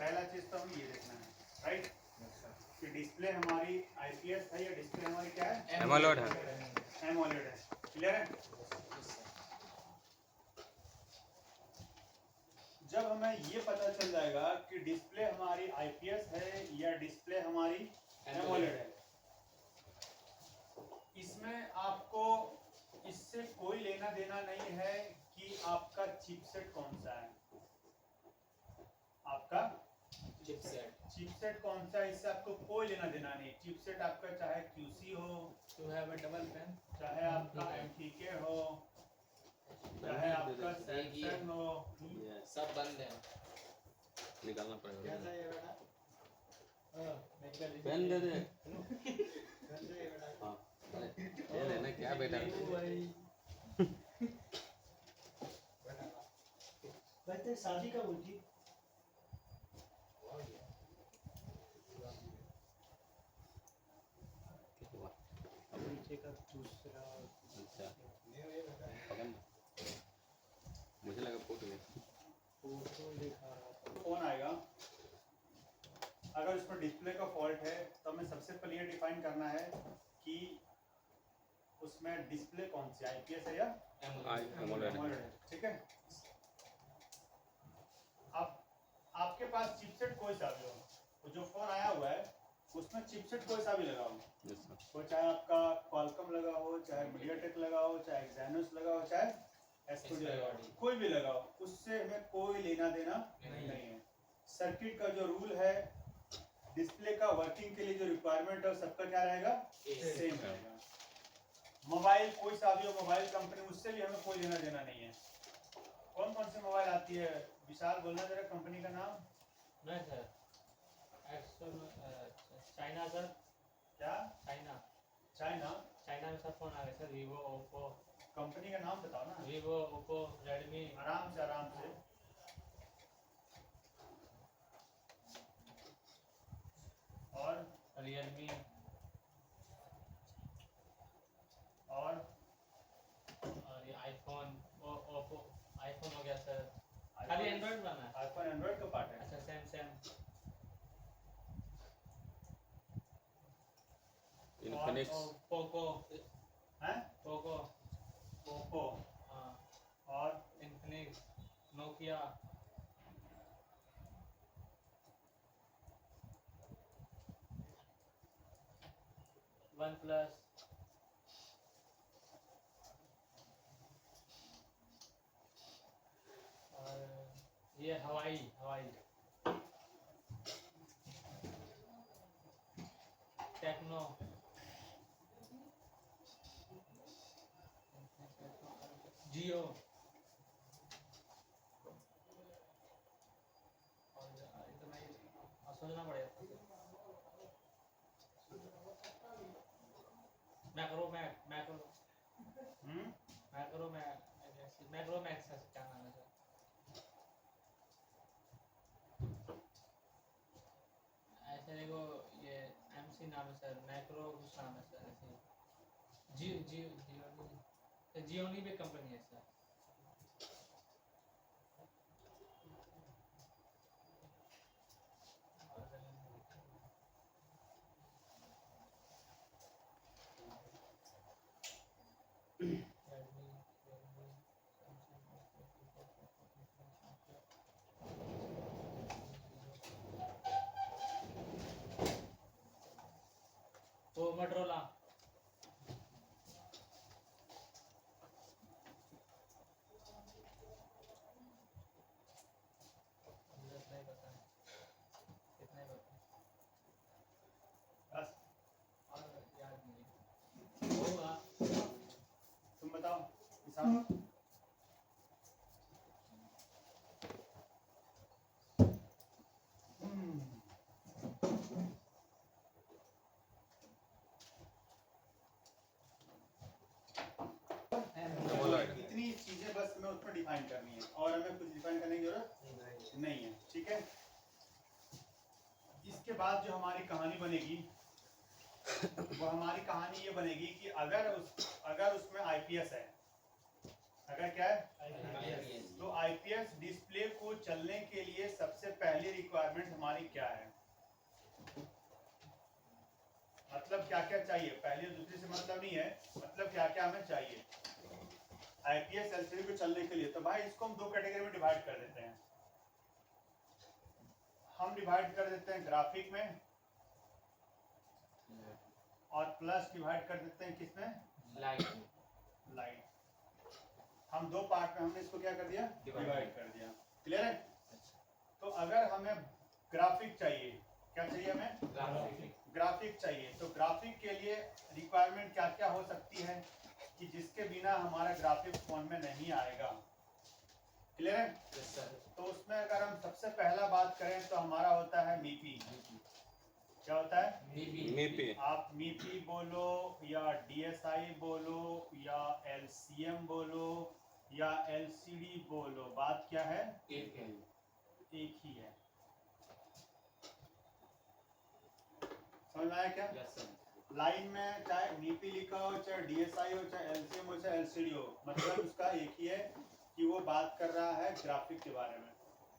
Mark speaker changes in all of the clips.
Speaker 1: पहला चीज तो हमें ये देखना है, राइट, कि डिस्प्ले हमारी आईपीएस है या डिस्प्ले हमारी क्या है,
Speaker 2: एमोलेड है,
Speaker 1: एमोलेड है। क्लियर है? जब हमें ये पता चल जाएगा कि डिस्प्ले हमारी आईपीएस है या डिस्प्ले हमारी एमोलेड है, इसमें आपको इससे कोई लेना देना नहीं है कि आपका चिपसेट कौन सा है, आपका चिपसेट कौन सा है, इससे आपको कोई लेना देना नहीं। चिपसेट आपका चाहे क्यूसी हो, चाहे आपका एमटीके हो, चाहे आपका सैमसंग हो,
Speaker 3: सब बंद है।
Speaker 2: निकालना पड़ेगा।
Speaker 4: कैसा है बेटा?
Speaker 2: पेन दे दे। हाँ ये लेना क्या बेटा?
Speaker 4: भाई तेरी शादी कब हुई थी? नीचे का दूसरा।
Speaker 2: अच्छा पकड़ ना। मुझे लगा फोटो है।
Speaker 4: फोटो दिखा रहा था।
Speaker 1: फोन आएगा, अगर उसमें डिस्प्ले का फॉल्ट है तो हमें सबसे पहले ये डिफाइन करना है कि उसमें डिस्प्ले कौन सी, आईपीएस है या
Speaker 2: एमोलेड
Speaker 1: एमोलेड है। ठीक है, अब आपके पास चिपसेट कोई सा भी हो, तो जो फोन आया हुआ है उसमें चिपसेट कोई सा भी लगा हो, वो चाहे आपका क्वालकॉम लगा हो, चाहे मीडियाटेक लगा हो, चाहे एक्साइनोस लगा हो, चाहे एसपीडी लगा हो, कोई भी लगा हो, उससे हमें कोई लेना देना नहीं है। सर्किट का जो रूल है, डिस्प्ले का वर्किंग के लिए जो रिक्वायरमेंट है सबका क्या रहेगा, सेम रहेगा। मोबाइल कोई सा भी हो, मोबाइल कंपनी, उससे भी हमें कोई लेना देना नहीं है। कौन कौन सी मोबाइल आती है, विशाल बोलना जरा कंपनी का नाम।
Speaker 3: नहीं सर, चाइना सर,
Speaker 1: क्या
Speaker 3: चाइना
Speaker 1: चाइना
Speaker 3: में सब फोन आ गए सर, वीवो, ओप्पो।
Speaker 1: कंपनी का नाम बताओ ना,
Speaker 3: वीवो, ओप्पो, रेडमी।
Speaker 1: आराम से और
Speaker 3: रियलमी
Speaker 1: और
Speaker 3: ये आईफोन, ओप्पो आईफोन हो गया सर। खाली एंड्रॉइड बना है।
Speaker 1: आईफोन एंड्रॉइड का पार्ट है।
Speaker 3: अच्छा सैमसंग,
Speaker 2: इन्फिनिक्स,
Speaker 3: पोको
Speaker 1: हैं,
Speaker 3: पोको,
Speaker 1: ओप्पो
Speaker 3: हाँ,
Speaker 1: और
Speaker 3: इन्फिनिक्स, नोकिया, वन प्लस, और ये हवाई टेक्नो, जियो, और इतना ही सोचना पड़ेगा। मैक्रोमैक्स का क्या नाम है सर? ऐसे देखो, ये एमसी नाम है सर, मैक्रो कुछ नाम है सर, ऐसे जियोनी भी कंपनी है सर। वो मोटरोला,
Speaker 1: बस
Speaker 3: और याद नहीं होगा।
Speaker 1: तुम बताओ किसान। इतनी चीजें बस हमें उसमें डिफाइन करनी है और हमें कुछ डिफाइन करने की जरूरत नहीं है। ठीक है, इसके बाद जो हमारी कहानी बनेगी वो हमारी कहानी ये बनेगी कि अगर उसमें आईपीएस है, अगर क्या है
Speaker 3: IPS
Speaker 1: तो आईपीएस डिस्प्ले को चलने के लिए सबसे पहली रिक्वायरमेंट हमारी क्या है, मतलब क्या क्या चाहिए, पहली और दूसरी से मतलब नहीं है, मतलब क्या क्या हमें चाहिए आईपीएस एलसीडी को चलने के लिए। तो भाई इसको हम दो कैटेगरी में डिवाइड कर देते हैं, हम डिवाइड कर देते हैं ग्राफिक में और प्लस डिवाइड कर देते हैं किसमें, लाइट। हम दो पार्ट में हमने इसको क्या कर दिया, डिवाइड कर दिया। क्लियर है। तो अगर हमें ग्राफिक चाहिए, क्या चाहिए हमें, ग्राफिक चाहिए, तो ग्राफिक के लिए रिक्वायरमेंट क्या क्या हो सकती है कि जिसके बिना हमारा ग्राफिक फोन में नहीं आएगा। क्लियर है। तो उसमें अगर हम सबसे पहला बात करें तो हमारा होता है मीपी। क्या होता है,
Speaker 2: मीपी।
Speaker 1: आप मीपी बोलो या डीएसआई बोलो या एलसीएम बोलो या एलसीडी बोलो, बात क्या है, एक ही है। समझ में आया क्या। लाइन में चाहे मीपी लिखा हो, चाहे डीएसआई हो, चाहे एलसीएम हो, चाहे एलसीडी हो, मतलब उसका एक ही है कि वो बात कर रहा है ग्राफिक के बारे में।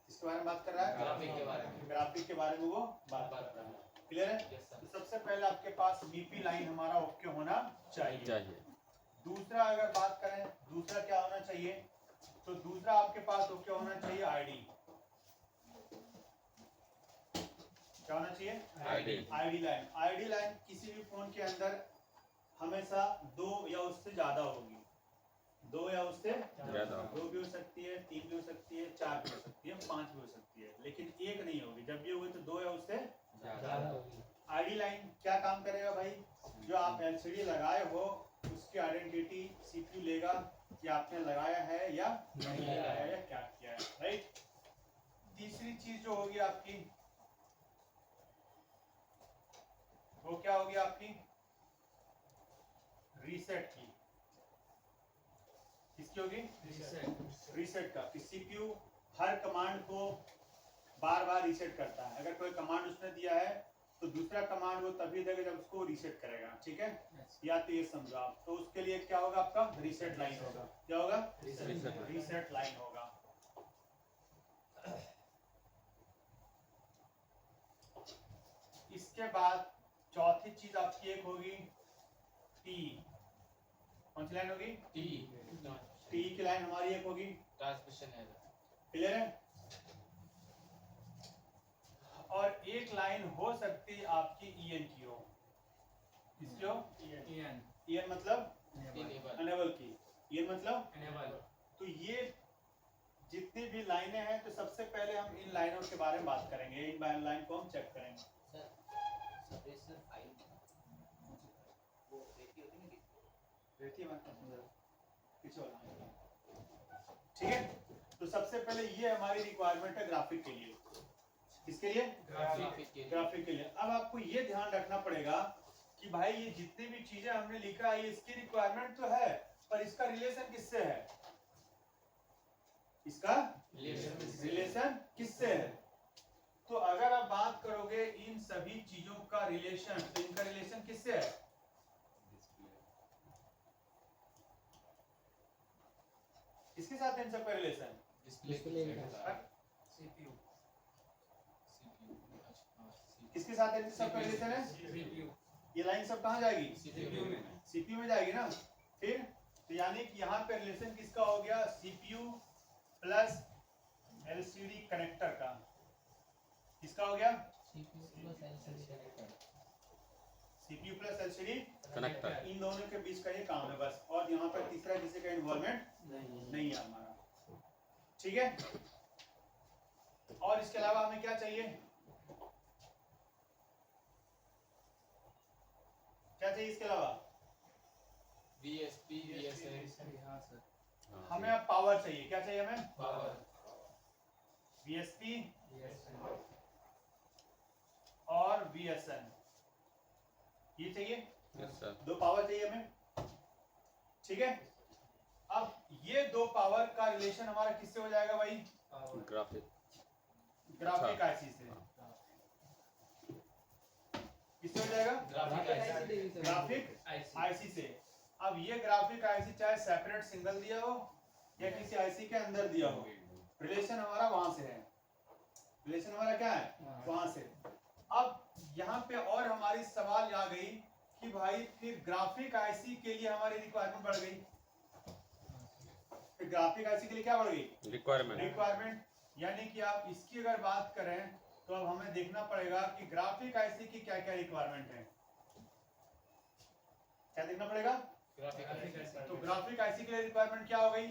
Speaker 1: किसके बारे में बात कर रहा है,
Speaker 3: ग्राफिक के बारे में,
Speaker 1: ग्राफिक के बारे में वो बात कर रहा है। क्लियर है। तो सबसे पहले आपके पास मीपी लाइन हमारा ओके होना चाहिए। दूसरा अगर बात करें, दूसरा क्या होना चाहिए, तो दूसरा आपके पास ओके होना चाहिए आईडी। क्या होना चाहिए, आईडी लाइन। आईडी लाइन किसी भी फोन के अंदर हमेशा दो या उससे ज्यादा होगी, दो या उससे
Speaker 2: ज्यादा,
Speaker 1: दो भी हो सकती है, तीन भी हो सकती है, चार भी हो सकती है, पांच भी हो सकती है, लेकिन एक नहीं होगी। जब भी होगी तो दो या उससे आईडी लाइन क्या काम करेगा भाई, जो आप एलसीडी लगाए हो उसकी आइडेंटिटी सीपीयू लेगा कि आपने लगाया है या नहीं लगाया या क्या किया है, राइट। तीसरी चीज जो होगी आपकी वो क्या होगी आपकी, रीसेट की। किसकी होगी, रीसेट का। सीपीयू हर कमांड को बार बार रीसेट करता है। अगर कोई कमांड उसने दिया है तो दूसरा कमांड वो तभी देगा जब उसको रीसेट करेगा, ठीक है। या तो ये समझो आप, तो उसके लिए क्या होगा, आपका रीसेट लाइन होगा। क्या होगा, रीसेट लाइन होगा। इसके बाद चौथी चीज आपकी एक होगी टी। कौन सी लाइन होगी, टी की लाइन हमारी एक होगी,
Speaker 3: ट्रांसमिशन एरर।
Speaker 1: क्लियर है। और एक लाइन हो सकती है आपकी ईएन की हो। किसकी हो, ईएन मतलब अनेबल की, ईएन मतलब। तो ये जितनी भी लाइनें हैं, तो सबसे पहले हम इन लाइनों के बारे में बात करेंगे, इन लाइन को हम चेक करेंगे। ठीक है। तो सबसे पहले ये हमारी रिक्वायरमेंट है ग्राफिक के लिए। किसके लिए, ग्राफिक के लिए। अब आपको ये ध्यान रखना पड़ेगा कि भाई ये जितनी भी चीजें हमने लिखा है इसकी रिक्वायरमेंट तो है, पर इसका रिलेशन किससे है, इसका रिलेशन किससे है। तो अगर आप बात करोगे इन सभी चीजों का रिलेशन, तो इनका रिलेशन किससे है, किसके साथ है इन सबका रिलेशन, किसके साथ है इन सबका रिलेशन है, ये लाइन सब कहाँ जाएगी, सीपीयू में जाएगी ना। फिर तो यानी कि यहाँ पे रिलेशन किसका हो गया, सीपीयू प्लस एलसीडी कनेक्टर का। किसका हो गया, सीपीयू प्लस एलसीडी
Speaker 2: कनेक्टर।
Speaker 1: इन दोनों के बीच का ये काम है बस, और यहाँ पर तीसरा किसी का इन्वॉल्वमेंट नहीं है हमारा, ठीक है। और इसके अलावा हमें क्या चाहिए, क्या चाहिए इसके अलावा,
Speaker 3: VSP, VSN।
Speaker 1: हमें अब पावर चाहिए। क्या चाहिए हमें,
Speaker 3: पावर।
Speaker 1: VSP और VSN, ये चाहिए।
Speaker 2: Yes sir.
Speaker 1: दो पावर चाहिए हमें, ठीक है। अब ये दो पावर का रिलेशन हमारा किससे हो जाएगा भाई,
Speaker 2: ग्राफिक।
Speaker 1: ग्राफिक आईसी से। किससे हो जाएगा, ग्राफिक आईसी से। अब ये ग्राफिक आईसी चाहे सेपरेट सिंगल दिया हो या किसी आईसी के अंदर दिया हो, रिलेशन हमारा वहां से है, रिलेशन हमारा क्या है वहां से। अब यहाँ पे और हमारी सवाल आ गई कि भाई फिर ग्राफिक आईसी के लिए हमारी रिक्वायरमेंट बढ़ गई, फिर ग्राफिक आईसी के लिए क्या बढ़ गई रिक्वायरमेंट, यानी कि आप इसकी अगर बात करें तो अब हमें देखना पड़ेगा कि ग्राफिक आईसी की क्या क्या रिक्वायरमेंट है, क्या देखना पड़ेगा। तो ग्राफिक आईसी के लिए रिक्वायरमेंट क्या हो गई,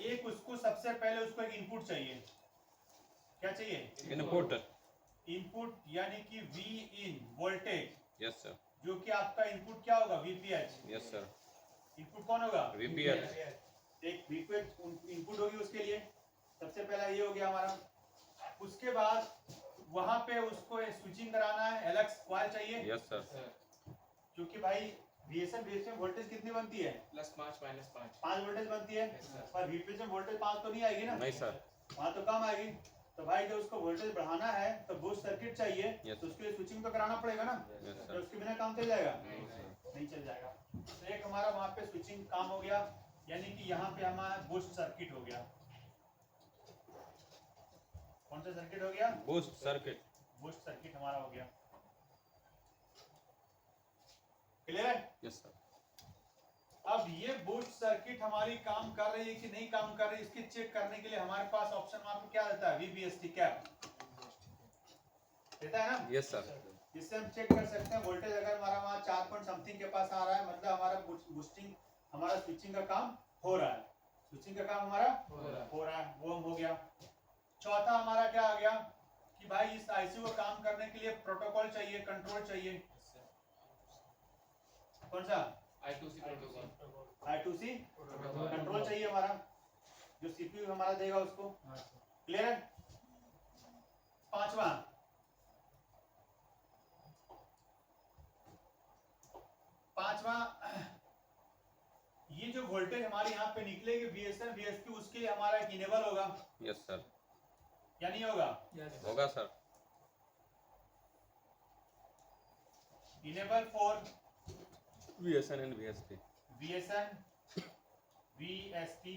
Speaker 1: एक उसको सबसे पहले उसको एक इनपुट चाहिए, क्या चाहिए इनपुट यानी कि V in voltage,
Speaker 2: yes sir,
Speaker 1: जो कि आपका इनपुट क्या होगा वीपीएच,
Speaker 2: यस सर,
Speaker 1: इनपुट कौन होगा
Speaker 2: VPH।
Speaker 1: एक वीपीएच इनपुट होगी उसके लिए, सबसे पहला ये हो गया हमारा। उसके बाद वहां पे उसको स्विचिंग कराना है, एलएक्स कॉइल चाहिए,
Speaker 2: यस सर,
Speaker 1: क्योंकि भाई VSM में वोल्टेज कितनी बनती है
Speaker 3: +5 -5
Speaker 1: 5 वोल्टेज बनती है,
Speaker 3: Yes, sir.
Speaker 1: पर वीपीएच में वोल्टेज 5 तो नहीं आएगी ना,
Speaker 2: नहीं सर,
Speaker 1: वहां तो कम आएगी। तो भाई जब उसको वोल्टेज बढ़ाना है तो बूस्ट सर्किट चाहिए,
Speaker 2: Yes.
Speaker 1: तो उसके लिए स्विचिंग तो कराना पड़ेगा ना,
Speaker 2: यस
Speaker 1: तो
Speaker 2: सर,
Speaker 1: उसके बिना काम चल जाएगा
Speaker 3: नहीं।
Speaker 1: नहीं चल जाएगा। तो एक हमारा वहां पे स्विचिंग काम हो गया, यानी कि यहाँ पे हमारा बूस्ट सर्किट हो गया। कौन सा सर्किट हो गया,
Speaker 2: बूस्ट सर्किट,
Speaker 1: बूस्ट सर्किट हमारा हो गया, क्लियर है।
Speaker 2: यस सर,
Speaker 1: अब ये बूस्ट सर्किट हमारी काम कर रही है कि नहीं काम कर रही है, इसके चेक करने के लिए हमारे पास ऑप्शन वहां पे क्या रहता है VBST कैप देता है ना,
Speaker 2: यस सर,
Speaker 1: जिससे हम चेक कर सकते हैं वोल्टेज अगर हमारा वहाँ 4 पॉइंट समथिंग के पास आ रहा है, मतलब हमारा बूस्टिंग हमारा स्विचिंग का काम हो रहा है, स्विचिंग का काम हमारा हो रहा है, वो हो गया। चौथा हमारा क्या आ गया कि भाई इस आईसी को काम करने के लिए प्रोटोकॉल चाहिए, कंट्रोल चाहिए, कौन सा
Speaker 3: I2C प्रोटोकॉल,
Speaker 1: I2C कंट्रोल चाहिए हमारा, जो सीपीयू हमारा देगा उसको, क्लियर है। पांचवा ये जो वोल्टेज हमारी यहाँ पे निकलेगी VSM VSP, उसके लिए हमारा एक इनेबल होगा
Speaker 2: यस सर,
Speaker 1: या नहीं होगा,
Speaker 2: होगा sir,
Speaker 1: enable for
Speaker 2: VSN and VSP,
Speaker 1: VSN VSP,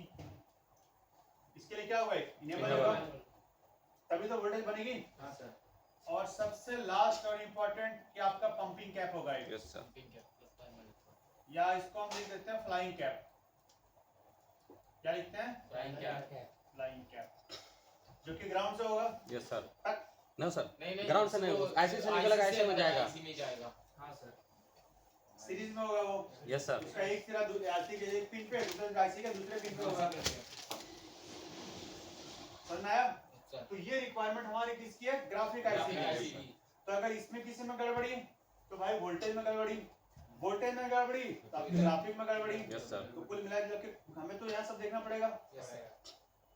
Speaker 1: इसके लिए क्या होगा इनेबल
Speaker 2: Enable।
Speaker 1: होगा, तभी तो वोल्टेज बनेगी।
Speaker 3: हाँ सर,
Speaker 1: और सबसे लास्ट और इम्पोर्टेंट कि आपका पंपिंग कैप होगा एक,
Speaker 2: यस सर,
Speaker 3: पिंक है +5 -5
Speaker 1: या इसको हम लिख देते हैं फ्लाइंग कैप, क्या लिखते हैं
Speaker 3: फ्लाइंग कैप,
Speaker 1: फ्लाइंग कैप, जो कि ग्राउंड से होगा
Speaker 2: यस सर,
Speaker 1: तक,
Speaker 2: नो सर,
Speaker 3: नहीं
Speaker 2: ग्राउंड से नहीं, ऐसे से निकलेगा, ऐसे में जाएगा,
Speaker 3: IC में जाएगा। हाँ सर,
Speaker 1: सीरीज में होगा वो,
Speaker 2: यस सर,
Speaker 1: उसका एक सिरा आईसी के एक पिन पे, दूसरा आईसी के दूसरे पिन पे होगा, समझ में आया।
Speaker 3: सर
Speaker 1: तो ये रिक्वायरमेंट हमारी किसकी है, ग्राफिक आईसी की है। तो अगर इसमें किसी में गड़बड़ी तो भाई वोल्टेज में गड़बड़ी, वोल्टेज में गड़बड़ी तो आपकी ग्राफिक में गड़बड़ी,
Speaker 2: यस सर,
Speaker 1: तो कुल मिला के हमें तो यहाँ सब देखना पड़ेगा
Speaker 3: यस सर,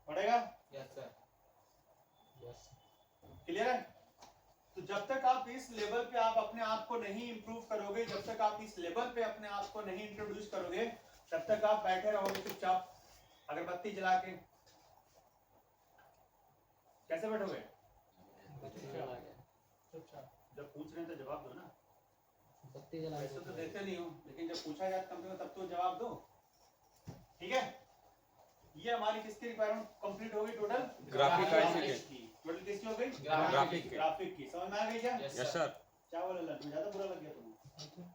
Speaker 1: पड़ेगा,
Speaker 3: यस सर,
Speaker 1: क्लियर है। तो जब तक आप इस लेवल पे आप अपने आप को नहीं इंप्रूव करोगे, जब तक आप इस लेवल पे अपने आप को नहीं इंट्रोड्यूस करोगे, तब तक आप बैठे रहोगे चुपचाप अगरबत्ती जला के। कैसे बैठोगे, जब पूछ रहे हैं तो जवाब दो ना, वैसे तो देते नहीं हो, लेकिन जब पूछा जाए कम से कम तब तो जवाब दो, ठीक है। ये हमारी किसकी रिक्वायरमेंट कंप्लीट हो गई टोटल,
Speaker 2: ग्राफिक आईसी
Speaker 1: की टोटल किसकी हो गई,
Speaker 2: ग्राफिक के,
Speaker 1: ग्राफिक की। समझ में आ गई क्या,
Speaker 2: यस सर,
Speaker 1: क्या बोला लल्लू, ज्यादा बुरा लग गया तुम्हें,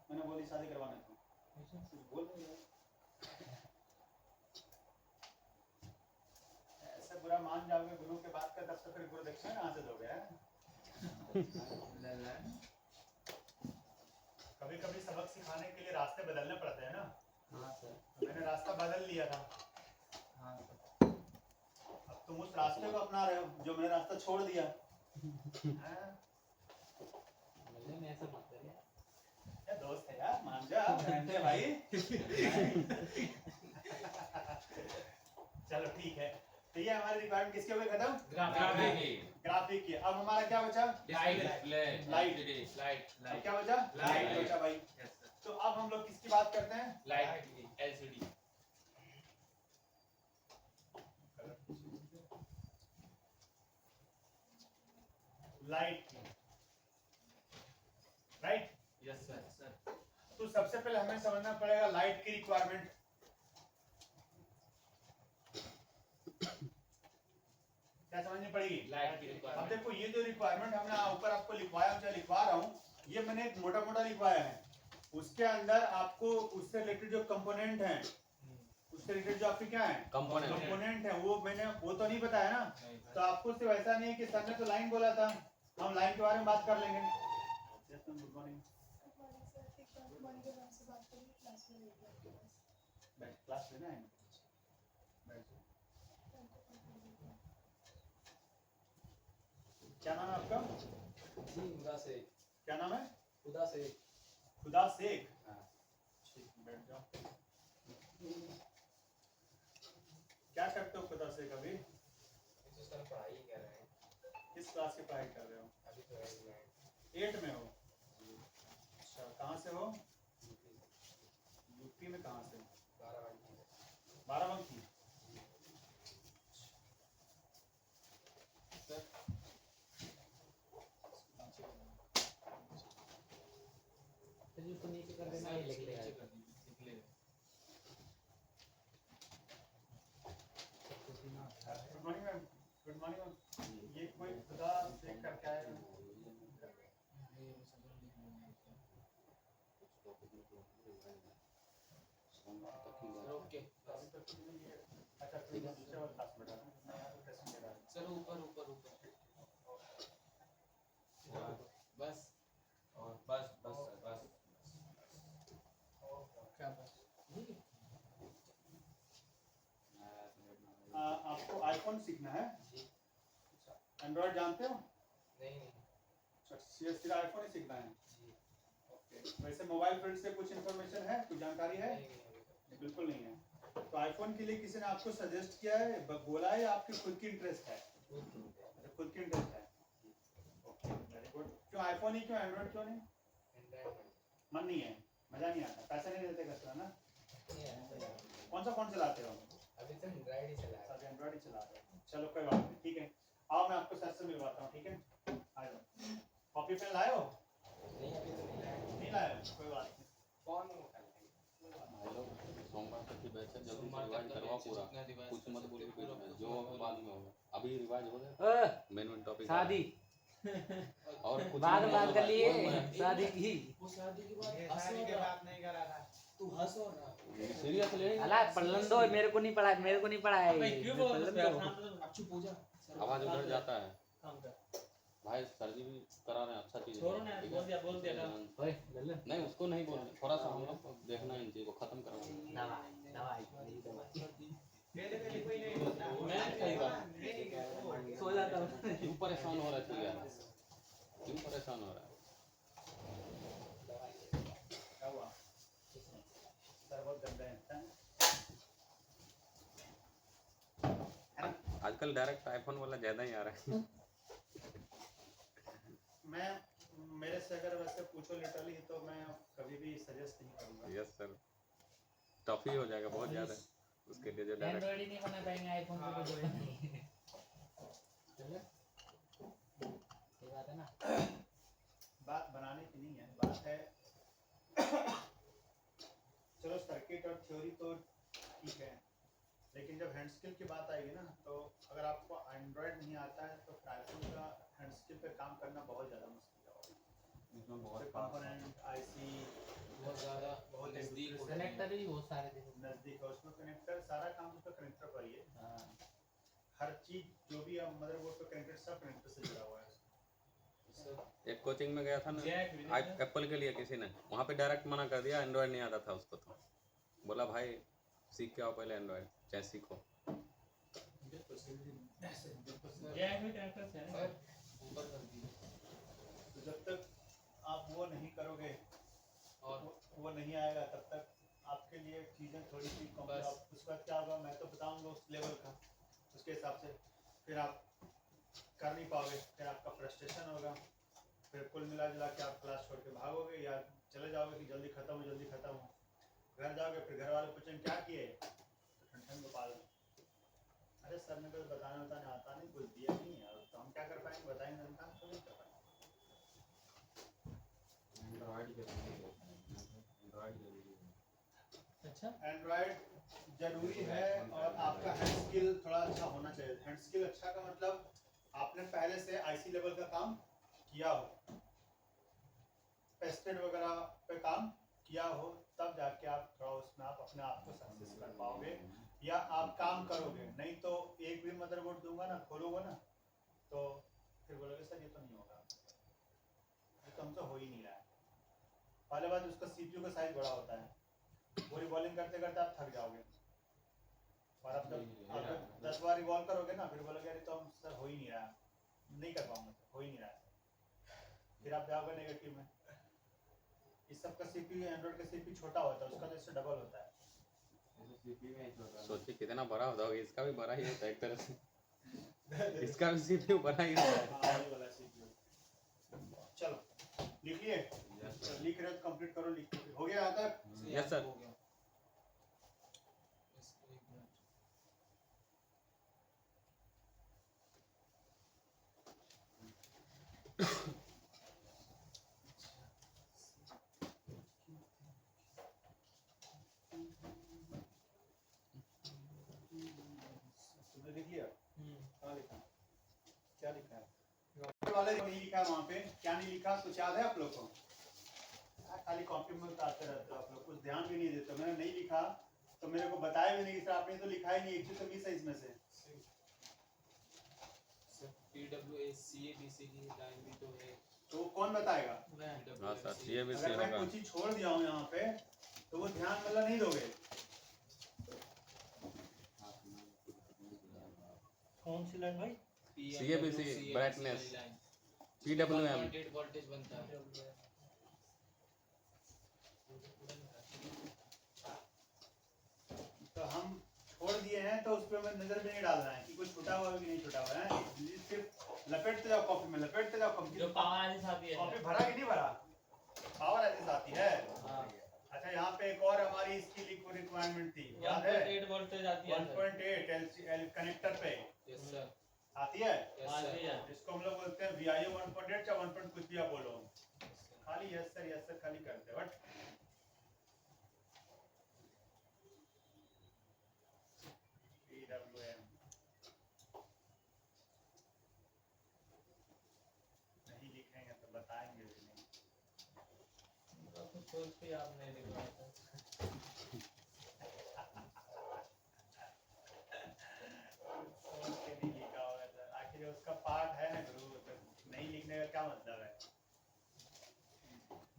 Speaker 1: मैंने बोली शादी करवाना था, कुछ बोल नहीं रहे। ऐसे बुरा मान जाओगे गुरु के बात का, तब तो फिर गुरु दक्षिणा कहाँ से दोगे यार। कभी कभी सबक सिखाने के लिए रास्ते बदलने पड़ते हैं ना।
Speaker 3: हाँ सर,
Speaker 1: तो मैंने रास्ता बदल लिया था,
Speaker 3: हाँ सर,
Speaker 1: अब तुम उस रास्ते को अपना रहे हो जो मैंने रास्ता छोड़ दिया। हाँ?
Speaker 3: ऐसा मत करिए।
Speaker 1: क्या दोस्त है यार, मान जा बहन है भाई। चलो ठीक है, तो ये हमारी रिक्वायरमेंट किसके हो गई खत्म, ग्राफिक की। अब हमारा क्या बचा,
Speaker 3: लाइट,
Speaker 1: अब क्या बचा, लाइट बचा भाई। तो अब हम लोग किसकी बात करते हैं,
Speaker 3: लाइट LCD,
Speaker 1: लाइट की, राइट।
Speaker 3: यस सर,
Speaker 1: तो सबसे पहले हमें समझना पड़ेगा लाइट की रिक्वायरमेंट। क्या समझनी पड़ेगी?
Speaker 3: लाइट की
Speaker 1: अब
Speaker 3: रिक्वायरमेंट।
Speaker 1: देखो ये जो रिक्वायरमेंट हमने ऊपर आपको लिखवाया हूँ, लिखवा रहा हूँ, ये मैंने एक मोटा मोटा लिखवाया है। उसके अंदर आपको उससे रिलेटेड जो कंपोनेंट हैं, उससे रिलेटेड जो आपके क्या है कंपोनेंट है, वो मैंने वो तो नहीं बताया ना। तो आपको सिर्फ ऐसा नहीं है कि सर ने तो लाइन बोला था, हम लाइन के बारे में बात कर लेंगे। Good morning. क्लास लेना है? क्या नाम है आपका?
Speaker 5: जी खुदा से।
Speaker 1: क्या नाम है?
Speaker 5: खुदा से।
Speaker 1: खुदा शेख। ठीक, बैठ जाओ। क्या करते हो खुदा शेख अभी?
Speaker 5: सर पढ़ाई कर रहे हैं।
Speaker 1: किस क्लास की पढ़ाई कर रहे हो?
Speaker 5: अभी तो
Speaker 1: 8 में हो? अच्छा, कहाँ से हो? यूपी में कहाँ से? बाराबंकी।
Speaker 5: तो नीचे कर देना, ये लिख लेगा।
Speaker 1: Good morning ma'am. Good morning ma'am. ये कोई खुदा शेख करके आया है?
Speaker 5: ओके
Speaker 1: अच्छा, ठीक है, दूसरे वाले क्लास में बैठा हूँ। मैं यहाँ पे टेस्ट ले रहा हूँ।
Speaker 5: सर ऊपर ऊपर ऊपर बस और बस बस सर बस क्या बस
Speaker 1: आपको आईफोन सीखना है? एंड्रॉइड जानते हो?
Speaker 5: नहीं
Speaker 1: अच्छा, सिर्फ आईफोन ही सीखना है? ओके। वैसे मोबाइल फील्ड से कुछ इन्फॉर्मेशन है, कुछ जानकारी है? बिल्कुल नहीं है। तो आईफोन के लिए किसी ने आपको सजेस्ट किया है, बोला है, या आपकी खुद की इंटरेस्ट है? खुद की इंटरेस्ट है। Okay, very good. क्यों आईफोन ही, क्यों एंड्रॉइड क्यों नहीं? मन नहीं है, मजा नहीं आता, पैसे नहीं देते कस्टमर ना। कौन सा फोन चलाते हो?
Speaker 5: अभी तो एंड्रॉइड ही चला रहा
Speaker 1: सब एंड्रॉइड ही चला रहे हो। चलो कोई बात नहीं, ठीक है। आओ मैं आपको सर से मिलवाता हूँ, ठीक है? आ जाओ। कॉपी पेन लाए हो?
Speaker 5: नहीं अभी तो नहीं लाया।
Speaker 1: नहीं लाए हो? कोई बात नहीं।
Speaker 5: कौन
Speaker 2: सोमवार तक की बैच है, जल्दी से रिवाइज करवाओ पूरा, कुछ मत बोलो बीच में, जो बाद में होगा। अभी रिवाइज हो गया, मेन टॉपिक
Speaker 6: शादी
Speaker 2: और कुछ
Speaker 6: बाद
Speaker 2: नहीं
Speaker 6: बात
Speaker 2: होगा।
Speaker 6: कर लिए शादी की।
Speaker 5: वो शादी के बाद नहीं करा था। तू हंस हो रहा।
Speaker 2: सीरियस ले
Speaker 6: अला पढ़लन दो, मेरे को नहीं पढ़ा, मेरे को नहीं पढ़ा है।
Speaker 3: भाई क्यों बोल रहे हो?
Speaker 5: अब चुप हो जा।
Speaker 2: आवाज उधर जाता है।
Speaker 3: काम कर।
Speaker 2: भाई सर जी भी करा रहे हैं, अच्छा चीज है।
Speaker 3: छोड़ो ना, बोल दिया ना।
Speaker 6: ओए लल्ले
Speaker 2: नहीं उसको नहीं बोल रहे, थोड़ा सा हम लोग को देखना है, इन चीज को खत्म करना
Speaker 6: दवाई दवाई
Speaker 3: मैं सही बात।
Speaker 6: सो जाता हूँ।
Speaker 2: है। क्यों परेशान हो रहे थे यार, क्यों परेशान हो रहा है?
Speaker 1: क्या हुआ? सर बहुत गंदे हैं।
Speaker 2: आजकल डायरेक्ट आईफोन वाला ज्यादा ही आ रहा है।
Speaker 1: मैं मेरे से अगर वैसे पूछो लिटरली, तो मैं कभी भी सजेस्ट नहीं करूँगा।
Speaker 2: यस सर, टफ ही हो जाएगा बहुत ज्यादा उसके लिए, जो डायरेक्ट
Speaker 6: एंड्रॉइड ही नहीं बना पाएंगे, आईफोन पे कुछ नहीं। ये बात है ना।
Speaker 1: बात बनाने की नहीं है, बात है चलो सर्किट और थ्योरी तो ठीक है, लेकिन जब हैंड स्किल की बात आएगी ना, तो अगर आपको एंड्रॉयड नहीं आता है तो आईफोन का हैंड स्किल पे काम करना बहुत ज़्यादा मुश्किल है।
Speaker 2: इसमें बहुत
Speaker 1: कंपोनेंट आईसी
Speaker 5: बहुत ज्यादा
Speaker 1: बहुत
Speaker 5: नजदीक
Speaker 6: कनेक्टर भी बहुत सारे थे।
Speaker 1: नज़दीक है, उसमें कनेक्टर सारा काम उसका कनेक्टर पर ही है।
Speaker 6: हाँ।
Speaker 1: हर चीज़ जो भी है मदरबोर्ड पे कनेक्टेड, सब कनेक्टर से जुड़ा हुआ है।
Speaker 2: एक कोचिंग में गया था ना
Speaker 3: जय
Speaker 2: एप्पल के लिए, किसी ने वहाँ पे डायरेक्ट मना कर दिया, एंड्रॉयड नहीं आता था उसको, तो बोला भाई सीख के आओ पहले एंड्रॉयड, चाहे सीखो।
Speaker 3: जय में कनेक्टर से है।
Speaker 5: ऊपर कर दी।
Speaker 1: तो जब तक आप वो नहीं करोगे
Speaker 5: और
Speaker 1: वो नहीं आएगा, तब तक आपके लिए चीज़ें थोड़ी सी
Speaker 5: बस।
Speaker 1: उसके बाद क्या होगा मैं तो बताऊंगा उस लेवल का, उसके हिसाब से फिर आप कर नहीं पाओगे, फिर आपका फ्रस्ट्रेशन होगा, फिर कुल मिला जुला के आप क्लास छोड़ के भागोगे या चले जाओगे कि जल्दी खत्म हो। घर जाओगे, फिर घर वाले पूछेंगे क्या किए, तो ठंड गोपाल, अरे सर ने कुछ बताने आता नहीं, कुछ दिया नहीं है, तो हम क्या कर पाएंगे, बताएंगे हम काम तो नहीं कर पाएंगे।
Speaker 3: अच्छा
Speaker 1: एंड्रॉयड जरूरी है और आपका हैंड स्किल थोड़ा अच्छा होना चाहिए। हैंड स्किल अच्छा का मतलब आपने पहले से आईसी लेवल का काम किया हो, पेस्टेड वगैरह पे काम किया हो, तब जाके आप थोड़ा उसमें आप अपने आप को सक्सेस कर पाओगे या आप काम करोगे। नहीं तो एक भी मदरबोर्ड दूंगा ना, खोलोगे ना, तो फिर बोलोगे सर ये तो नहीं होगा, ये तो हमसे हो ही नहीं रहा है। पहले बात उसका सीपीयू का साइज बड़ा होता है, वो रिवॉल्विंग करते करते आप थक जाओगे और आप जब 10 बार रिवॉल्व करोगे ना, फिर बोलोगे अरे तो हम सर हो ही नहीं रहा, नहीं कर पाऊंगा, हो ही नहीं रहा, फिर आप जाओगे नेगेटिव में। इस सब का सीपीयू एंड्रॉइड का सीपीयू छोटा होता है, उसका तो इससे डबल होता है।
Speaker 2: सोचिए कितना बड़ा होता होगा, इसका भी बड़ा ही होता है एक तरह से। इसका भी सीपीयू बड़ा ही होता है।
Speaker 1: हाँ, ये वाला CPU। चलो लिख लिए, लिख रहे हो तो कंप्लीट करो, लिख हो गया यहाँ तक?
Speaker 2: Yes sir.
Speaker 1: तुमने लिख लिया? हाँ लिखा। क्या लिखा है? वाले नहीं लिखा है वहाँ पे, क्या नहीं लिखा कुछ याद है आप लोग को? खाली कॉपी में उतारते रहते हो आप लोग, कुछ ध्यान भी नहीं देते। मैंने नहीं लिखा तो मेरे को बताया भी नहीं कि सर आपने तो लिखा ही नहीं, एक चीज तो मिस है इसमें से।
Speaker 5: PWACABC की लाइन भी तो है,
Speaker 1: तो कौन बताएगा?
Speaker 2: हाँ सर, ये भी
Speaker 1: अगर मैं
Speaker 2: होगा।
Speaker 1: कुछ चीज छोड़ दिया हूँ यहाँ पे तो वो ध्यान मतलब नहीं दोगे।
Speaker 4: कौन सी लाइन भाई?
Speaker 2: CABC ब्राइटनेस, PWM
Speaker 5: 1.8 वोल्टेज बनता है।
Speaker 1: तो हम छोड़ दिए हैं तो उस पर हमें नजर भी नहीं डालना है कि कुछ छूटा हुआ है कि नहीं छूटा हुआ है। सिर्फ लपेटते जाओ कॉपी में, लपेटते जाओ
Speaker 3: जो पावर आने से आती है
Speaker 1: कॉपी भरा कि नहीं भरा, पावर ऐसे आती है।
Speaker 3: हाँ
Speaker 1: अच्छा यहाँ पे एक और हमारी इसकी रिक्वायरमेंट थी, याद है?
Speaker 3: 1.8 वोल्टेज आती है
Speaker 1: 1.8 एल कनेक्टर पे
Speaker 5: यस सर,
Speaker 1: आती है।
Speaker 5: यस
Speaker 3: आती है।
Speaker 1: इसको हम लोग बोलते हैं VIO 1.8 या 1. कुछ भी आप बोलो, खाली यस सर खाली करते हैं। बट PWM नहीं लिखेंगे तो बताएंगे भी नहीं।
Speaker 3: तो सोच के आप नहीं लिख रहा था।
Speaker 1: सोच के नहीं लिखा होगा सर, आखिर उसका पार्ट है ना गुरु, तो नहीं लिखने का क्या मतलब है?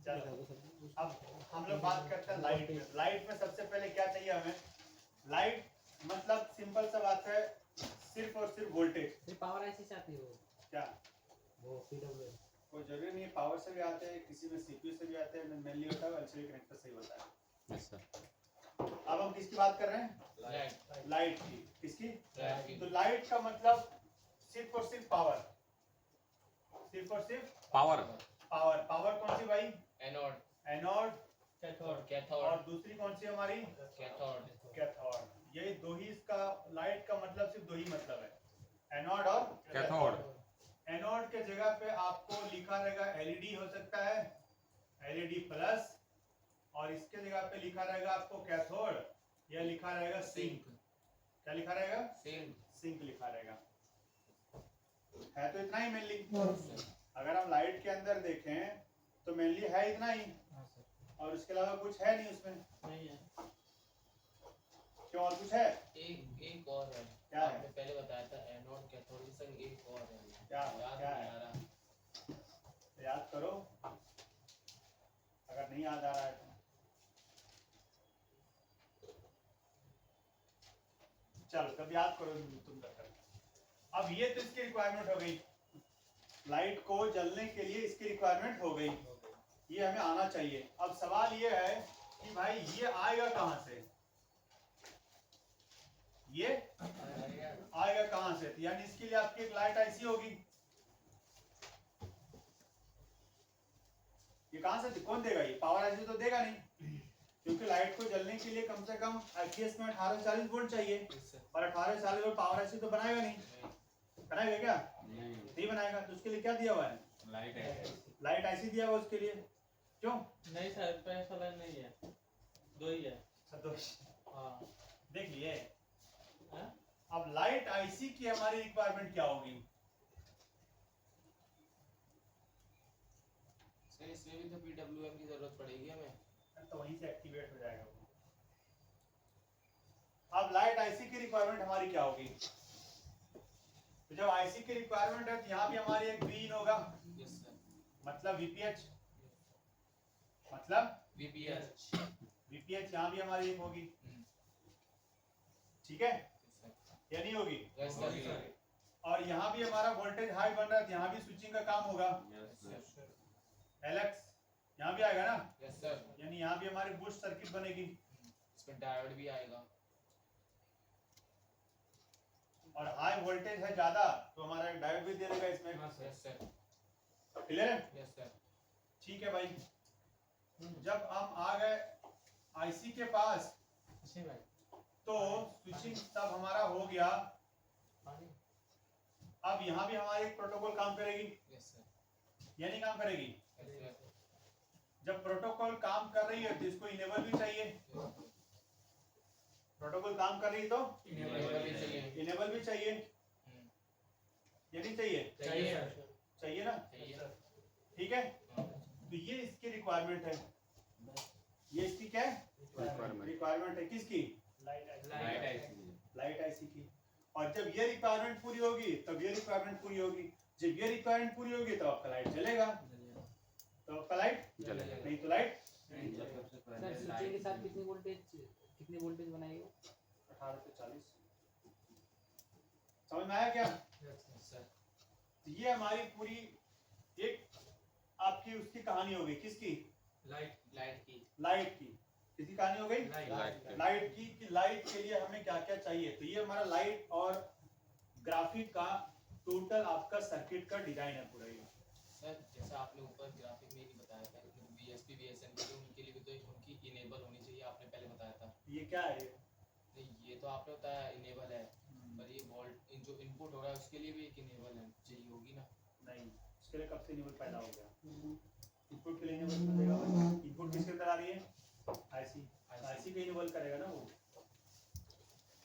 Speaker 1: चलो अब हम लोग बात करते हैं लाइट में। लाइट में सबसे पहले क्या चाहिए हमें? लाइट मतलब सिंपल सा बात है, सिर्फ और सिर्फ वोल्टेज।
Speaker 6: सिर्फ पावर ऐसी से आती है वो
Speaker 1: क्या
Speaker 6: PWM।
Speaker 1: कोई जरूरी नहीं है पावर से भी आते हैं, किसी में सीपीयू से भी आते हैं, मेनली होता है एलसीडी कनेक्टर से ही होता है।
Speaker 2: Yes sir.
Speaker 1: अब हम किसकी बात कर रहे हैं?
Speaker 5: लाइट
Speaker 1: लाइट की। किसकी?
Speaker 5: लाइट की।
Speaker 1: तो लाइट का मतलब सिर्फ और सिर्फ पावर, सिर्फ और सिर्फ
Speaker 2: पावर।
Speaker 1: पावर। पावर कौन सी भाई?
Speaker 5: Anode,
Speaker 1: anode.
Speaker 3: कैथोड।
Speaker 5: कैथोड,
Speaker 1: और दूसरी कौन सी हमारी?
Speaker 5: Cathode,
Speaker 1: cathode. यही दो ही, इसका लाइट का मतलब सिर्फ दो ही मतलब है, एनोड और
Speaker 2: कैथोड।
Speaker 1: एनोड के जगह पे आपको लिखा रहेगा एलईडी हो सकता है, एलईडी प्लस, और इसके जगह पे लिखा रहेगा आपको कैथोड, या लिखा रहेगा सिंक। क्या लिखा रहेगा?
Speaker 5: सिंक।
Speaker 1: सिंक लिखा रहेगा। है तो इतना ही मेनली। अगर हम लाइट के अंदर देखें तो मेनली है इतना ही,
Speaker 3: हाँ सर,
Speaker 1: और उसके अलावा कुछ है नहीं उसमें।
Speaker 3: नहीं है।
Speaker 1: क्यों, और कुछ है?
Speaker 5: एक और है,
Speaker 1: क्या है?
Speaker 5: आपने पहले बताया था एनोड कैथोड, के संग एक और है,
Speaker 1: क्या
Speaker 5: याद
Speaker 1: क्या
Speaker 5: नहीं
Speaker 1: है?
Speaker 5: आ रहा।
Speaker 1: तो याद करो, अगर नहीं याद आ रहा है तो। चलो तब याद करो तुम तक। अब ये तो इसकी रिक्वायरमेंट हो गई, लाइट को जलने के लिए इसकी रिक्वायरमेंट हो गई, ये हमें आना चाहिए। अब सवाल ये है कि भाई ये आएगा कहाँ से? ये आएगा कहाँ से? यानी इसके लिए आपकी एक लाइट ऐसी होगी, ये कहाँ से, कौन देगा? ये पावर ऐसी तो देगा नहीं, क्योंकि लाइट को जलने के लिए कम से कम IPS में 1840 वोल्ट चाहिए, और 1840 वोल्ट पावर ऐसी तो बनाएगा नहीं। बनाएगा क्या? नहीं बनाएगा। तो उसके लिए क्या दिया हुआ है? लाइट ऐसी दिया हुआ उसके लिए। क्यों?
Speaker 3: नहीं सर, पैसा लाइन नहीं है, दो ही है।
Speaker 1: तो
Speaker 3: हाँ
Speaker 1: देख लिए।
Speaker 3: हाँ?
Speaker 1: अब लाइट आईसी की हमारी रिक्वायरमेंट क्या होगी?
Speaker 5: सर इसमें भी तो पीडब्ल्यूएम की जरूरत पड़ेगी हमें।
Speaker 1: तो वहीं से एक्टिवेट हो जाएगा वो। अब लाइट आईसी की रिक्वायरमेंट हमारी क्या होगी? तो जब आईसी की रिक्वायरमेंट है तो यहाँ भी हमारी एक वीन होगा,
Speaker 5: यस सर।
Speaker 1: मतलब वीपीएच, मतलब
Speaker 5: वीपीएच।
Speaker 1: वीपीएच यहाँ भी हमारी एक होगी,
Speaker 5: हम्म।
Speaker 1: ठीक है,
Speaker 5: सर।
Speaker 1: या नहीं होगी?
Speaker 5: Yes sir.
Speaker 1: और यहाँ भी हमारा वोल्टेज हाई बन रहा है तो यहाँ भी स्विचिंग का काम होगा, एलेक्स यहाँ भी आएगा ना,
Speaker 5: यस सर।
Speaker 1: यानी यहाँ भी हमारी बूस्ट सर्किट बनेगी
Speaker 5: इसमें डायोड भी आएगा।
Speaker 1: और हाई वोल्टेज है ज्यादा तो हमारा एक डायोड भी दे देगा इसमें।
Speaker 5: Yes sir.
Speaker 1: क्लियर है?
Speaker 5: Yes sir.
Speaker 1: ठीक है भाई। जब हम आ गए आईसी के पास
Speaker 3: इसी भाई
Speaker 1: तो स्विचिंग सब हमारा हो गया।
Speaker 3: पानी
Speaker 1: अब यहाँ भी हमारी एक प्रोटोकॉल काम करेगी,
Speaker 5: यस सर।
Speaker 1: या नहीं काम करेगी?
Speaker 5: Yes sir.
Speaker 1: जब प्रोटोकॉल काम कर रही है तो इसको इनेबल भी चाहिए। प्रोटोकॉल काम कर रही है तो
Speaker 5: इनेबल भी चाहिए।
Speaker 1: इनेबल भी चाहिए, या नहीं चाहिए?
Speaker 5: चाहिए।
Speaker 1: चाहिए ना?
Speaker 5: चाहिए।
Speaker 1: ठीक है, तो ये इसकी रिक्वायरमेंट है। ये इसकी क्या है? रिक्वायरमेंट है किसकी? लाइट आईसी की। और जब ये रिक्वायरमेंट पूरी होगी तब ये रिक्वायरमेंट पूरी होगी। जब ये रिक्वायरमेंट पूरी होगी तो आपका लाइट चलेगा, तो आपका लाइट
Speaker 2: चलेगा।
Speaker 1: नहीं तो लाइट
Speaker 6: सर स्विचिंग के साथ कितने वोल्टेज बनाएगा?
Speaker 1: 18 से 40। समझ में आया क्या?
Speaker 5: सर।
Speaker 1: तो ये हमारी पूरी एक आपकी उसकी कहानी हो गई। किसकी?
Speaker 5: लाइट की।
Speaker 1: लाइट की। किसकी कहानी हो गई? लाइट की। कि लाइट के लिए हमें क्या क्या चाहिए। तो ये हमारा लाइट और ग्राफिक का टोटल आपका सर्किट का डिजाइन है पूरा ये।
Speaker 5: सर जैसा आपने ऊपर ग्राफिक में ही बताया था कि बीएसपी बीएसएन के लिए उनके लिए भी तो उनकी इनेबल होनी चाहिए, आपने पहले बताया था।
Speaker 1: ये क्या है?
Speaker 5: नहीं ये तो आपने बताया इनेबल है, पर ये वोल्ट जो इनपुट हो रहा है उसके लिए भी एक इनेबल है चाहिए होगी ना?
Speaker 1: नहीं, उसके लिए कब से इनेबल पैदा हो गया? इनपुट के लिए इनेबल क्यों देगा? इनपुट किसके अंदर आ रही है? आईसी। आईसी के इनेबल करेगा ना वो।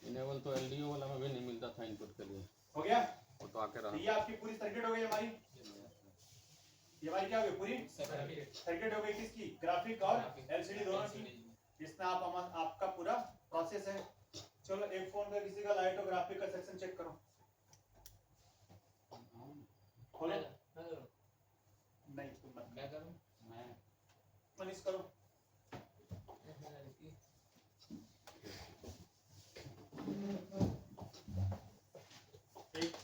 Speaker 2: इनेबल तो एलडीओ वाला में भी नहीं मिलता था इनपुट के लिए,
Speaker 1: हो गया?
Speaker 2: वो तो आके
Speaker 1: तो
Speaker 2: रहा।
Speaker 1: ये आपकी पूरी सर्किट हो गई हमारी। ये हमारी क्या हो गई? पूरी सर्किट हो गई किसकी? ग्राफिक और एलसीडी दोनों की। इसमें आपका पूरा प्रोसेस है। चलो एक फोन का किसी का लाइट और ग्राफिक का सेक्शन चेक करो। खोलो। नहीं तुम मत,
Speaker 5: मैं करूं?
Speaker 1: मनीष करो। एक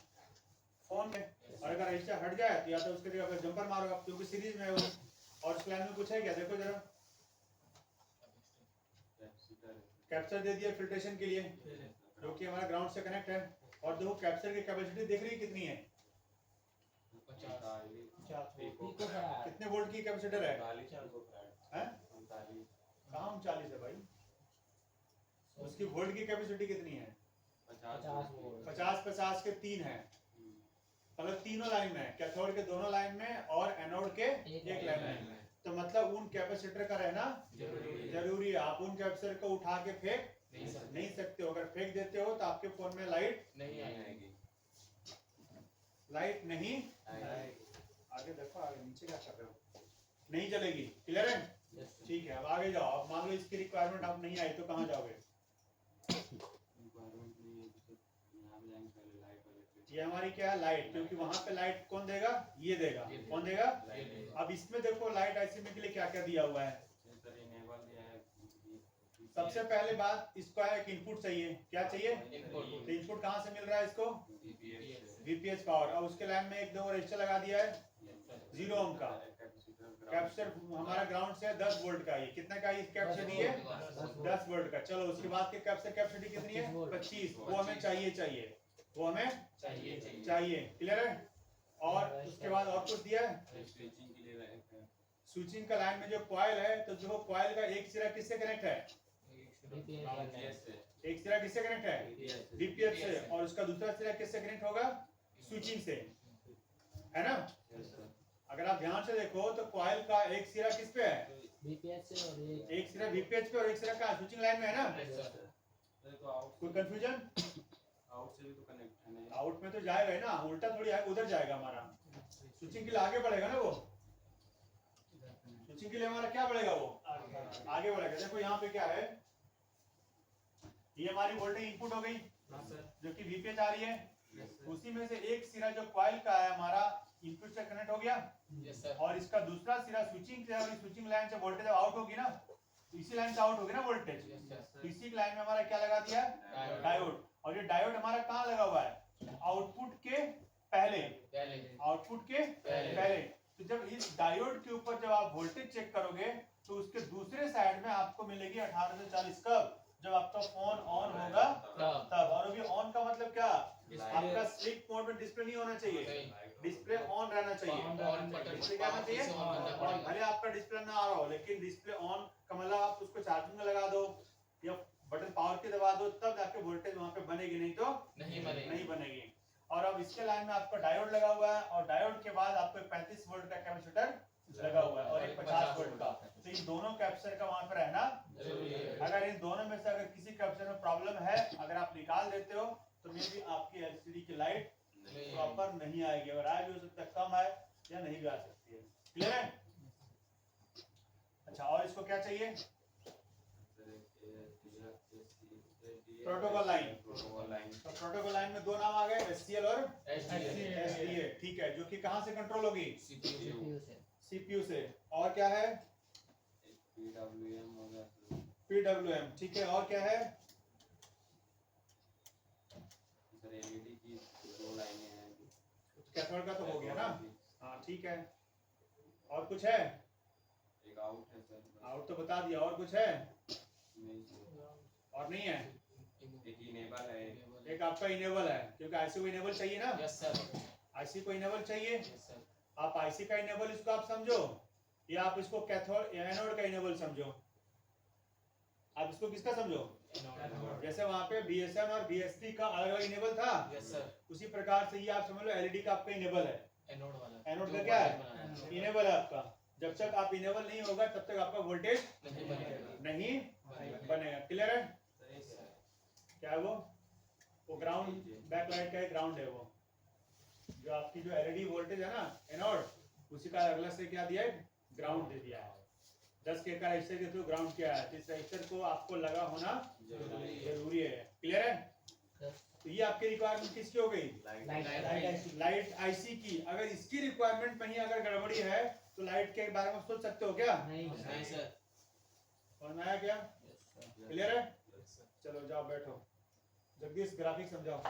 Speaker 1: फोन है और अगर ऐसा हट जाए तो या तो उसके लिए अगर जंपर मारो आप, क्योंकि सीरीज में है वो। और उस लाइन में कुछ है क्या? देखो जरा, कैप्चर दे दिया फिल्ट्रेशन के लिए, जो कि हमारा ग्राउंड से कनेक्ट है। और देखो कैप्चर की कैपेसिटी देख रही है कितनी है?
Speaker 5: 50।
Speaker 1: कितने वोल्ट की कैपेसिटर है? हैं? कहाँ 39 है भाई? उसकी वोल्ट की कैपेसिटी कितनी है? 50 के 3 है। अगर तीनों लाइन में, कैथोड के दोनों लाइन में और एनोड के एक लाइन में, तो मतलब उन कैपेसिटर का रहना जरूरी है। आप उन कैपेसिटर को उठा के फेंक नहीं सकते हो। अगर फेंक देते हो तो आपके फोन में लाइट
Speaker 5: नहीं आएगी।
Speaker 1: लाइट नहीं आगे देखो, आगे नीचे क्या कर रहे हो? नहीं चलेगी। क्लियर है? ठीक है, अब आगे जाओ। अब मान लो इसकी रिक्वायरमेंट आप नहीं आई तो कहाँ जाओगे? ये हमारी क्या है? लाइट। क्योंकि वहां पे लाइट कौन देगा? ये देगा। कौन देगा? अब इसमें देखो लाइट आईसी में के लिए क्या क्या दिया हुआ है। सबसे पहले बात इसको है कि इनपुट चाहिए। क्या चाहिए?
Speaker 5: इनपुट।
Speaker 1: तो इनपुट कहाँ से मिल रहा है इसको? VPH power. अब उसके लाइन में एक दो रजिस्टर लगा दिया है 0 ओम का। कैपेसिटर हमारा ग्राउंड से 10 वोल्ट का। ये कितना का कैपेसिटी है? 10 वोल्ट का। चलो उसके बाद के कैपेसिटी कितनी है? 25। वो हमें चाहिए। वो हमें चाहिए। क्लियर है? और उसके बाद और कुछ दिया है? स्विचिंग का लाइन में जो कॉइल है, तो जो कॉइल का एक सिरा किससे कनेक्ट है? एक सिरा किससे कनेक्ट है? वीपीएच से। और उसका दूसरा सिरा किससे कनेक्ट होगा? स्विचिंग से, है ना? अगर आप ध्यान से देखो तो कॉइल का एक सिरा किस पे है?
Speaker 6: वीपीएच से और
Speaker 1: एक सिरा वीपीएच पे और एक सिरा का स्विचिंग लाइन में है ना? कोई कंफ्यूजन?
Speaker 2: आउट से भी तो कनेक्ट है नहीं।
Speaker 1: आउट में तो जाएगा ही ना, उल्टा थोड़ी आएगा, उधर जाएगा हमारा। स्विचिंग के लिए आगे बढ़ेगा ना वो, स्विचिंग के लिए हमारा क्या बढ़ेगा वो, आगे बढ़ेगा। देखो यहाँ पे क्या है, ये हमारी वोल्टेज इनपुट हो गई जो कि वीपीएच आ रही है। उसी में से एक सिरा जो कॉइल का है हमारा इनपुट से कनेक्ट हो गया,
Speaker 5: यस सर,
Speaker 1: और इसका दूसरा सिरा स्विचिंग से, और स्विचिंग लाइन से वोल्टेज आउट होगी ना, तो इसी लाइन से आउट होगी ना वोल्टेज। तो इसी लाइन में हमारा क्या लगा दिया, डायोड। और ये डायोड हमारा कहाँ लगा हुआ है, आउटपुट के पहले, आउटपुट के पहले। तो जब इस डायोड के ऊपर जब आप वोल्टेज चेक करोगे तो उसके दूसरे साइड में आपको मिलेगी 1840 कब, जब आपका फोन ऑन होगा तब। और अभी ऑन का मतलब क्या, आपका स्लीप मोड में डिस्प्ले नहीं होना चाहिए, डिस्प्ले ऑन रहना चाहिए। डिस्प्ले क्या होना चाहिए, ऑन। भले आपका डिस्प्ले ना आ रहा हो, लेकिन डिस्प्ले ऑन का मतलब आप उसको चार्जिंग में लगा दो या बटन पावर के दबा दो, तब जाके वोल्टेज वहां पे बनेगी, नहीं तो नहीं बनेगी। और अब इसके लाइन में आपका डायोड लगा हुआ है, और डायोड के बाद आपको 35 वोल्ट का कैपेसिटर लगा हुआ है और एक 50 वोल्ट का। तो इन दोनों कैपेसिटर का वहां पर रहना जरूरी है। अगर इन दोनों में से अगर किसी कैपेसिटर में प्रॉब्लम है, अगर आप निकाल देते हो तो मे भी आपकी एलसीडी की लाइट प्रॉपर नहीं आएगी, और आ भी हो सकता है, कम है या नहीं भी आ सकती है। क्लियर है? अच्छा, और इसको क्या चाहिए, प्रोटोकॉल लाइन। तो प्रोटोकॉल लाइन में दो नाम आ गए, एससीएल और एसडीए। ठीक है, जो कि कहां से कंट्रोल होगी, सीपीयू से। और क्या है, पीडब्ल्यूएम। ठीक है, और क्या है,
Speaker 2: एलईडी की 2 लाइनें हैं।
Speaker 1: कैथोड का तो हो गया ना, हाँ ठीक है। और कुछ है,
Speaker 2: एक आउट है सर,
Speaker 1: आउट तो बता दिया। और कुछ है,
Speaker 2: नहीं सर।
Speaker 1: और नहीं है।
Speaker 2: एक इनेबल है,
Speaker 1: एक आपका इनेबल है, क्योंकि आईसी को इनेबल चाहिए ना,
Speaker 5: यस सर,
Speaker 1: आईसी को इनेबल चाहिए।
Speaker 5: यस सर,
Speaker 1: आप आईसी का इनेबल इसको आप समझो, या आप इसको कैथोड या एनोड का इनेबल समझो। आप इसको किसका समझो, जैसे वहां पे बीएसएन और बीएसपी का अलग अलग इनेबल था,
Speaker 5: यस सर,
Speaker 1: उसी प्रकार से ये आप समझ लो एलईडी का आपका इनेबल है।
Speaker 5: एनोड वाला,
Speaker 1: एनोड का क्या है, इनेबल है आपका। जब तक आप इनेबल नहीं होगा तब तक आपका वोल्टेज नहीं बनेगा। क्लियर है? क्या है वो ग्राउंड, बैकलाइट का एक ग्राउंड है, वो जो आपकी जो एलईडी वोल्टेज है ना एनोड, उसी का अगला से क्या दिया है, ग्राउंड दे दिया है। 10 के का रजिस्टर के थ्रू ग्राउंड किया है, तो इस रजिस्टर को आपको लगा होना जरूरी है। क्लियर है? तो ये आपकी रिक्वायरमेंट किसकी हो गई, लाइट आईसी की। अगर इसकी रिक्वायरमेंट में ही अगर गड़बड़ी है तो लाइट के बारे में सोच सकते हो क्या,
Speaker 5: नहीं सर,
Speaker 1: समझ में आया क्या? क्लियर है? चलो जाओ बैठो, जगदीश ग्राफिक समझाओ।